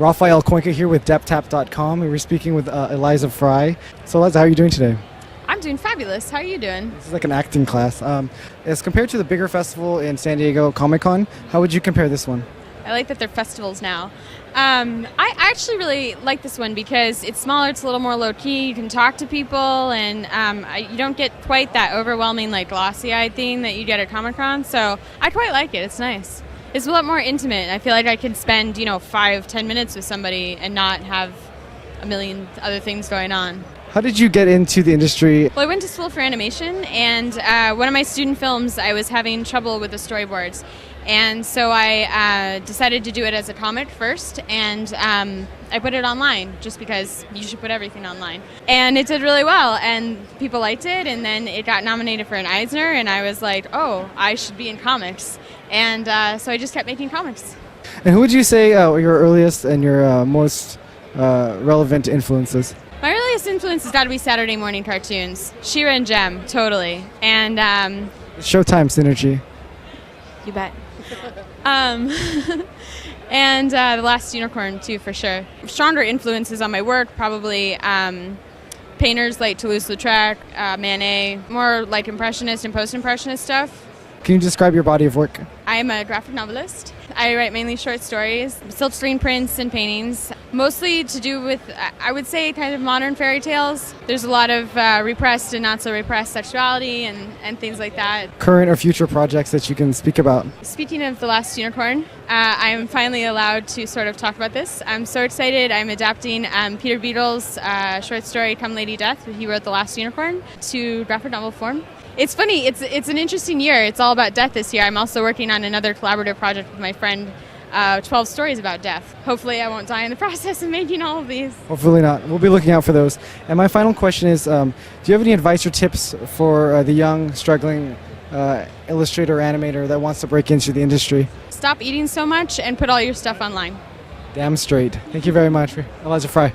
Raphael Cuenca here with DepTap.com. We were speaking with Eliza Fry. So Eliza, how are you doing today? I'm doing fabulous. How are you doing? This is like an acting class. As compared to the bigger festival in San Diego, Comic-Con, how would you compare this one? I like that they're festivals now. I actually really like this one because it's smaller, it's a little more low-key, you can talk to people, and you don't get quite that overwhelming, like, glossy-eyed thing that you get at Comic-Con, so I quite like it. It's nice. It's a lot more intimate. I feel like I could spend, 5-10 minutes with somebody and not have a million other things going on. How did you get into the industry? Well, I went to school for animation, and one of my student films, I was having trouble with the storyboards. And so I decided to do it as a comic first, and I put it online just because you should put everything online. And it did really well, and people liked it, and then it got nominated for an Eisner, and I was like, oh, I should be in comics. And so I just kept making comics. And who would you say your earliest and your most relevant influences? My earliest influence has got to be Saturday morning cartoons. She-Ra and Jem, totally. And Showtime synergy. you bet. And The Last Unicorn, too, for sure. Stronger influences on my work, probably painters like Toulouse-Lautrec, Manet, more like impressionist and post-impressionist stuff. Can you describe your body of work? I am a graphic novelist. I write mainly short stories, silkscreen prints and paintings, mostly to do with, I would say, kind of modern fairy tales. There's a lot of repressed and not so repressed sexuality and things like that. Current or future projects that you can speak about? Speaking of The Last Unicorn, I am finally allowed to sort of talk about this. I'm so excited. I'm adapting Peter Beadle's short story, Come Lady Death. He wrote The Last Unicorn to graphic novel form. It's funny, it's an interesting year. It's all about death this year. I'm also working on another collaborative project with my friend, 12 stories about death. Hopefully I won't die in the process of making all of these. Hopefully not. We'll be looking out for those. And my final question is, do you have any advice or tips for the young, struggling illustrator or animator that wants to break into the industry? Stop eating so much and put all your stuff online. Damn straight. Thank you very much, Eliza Fry.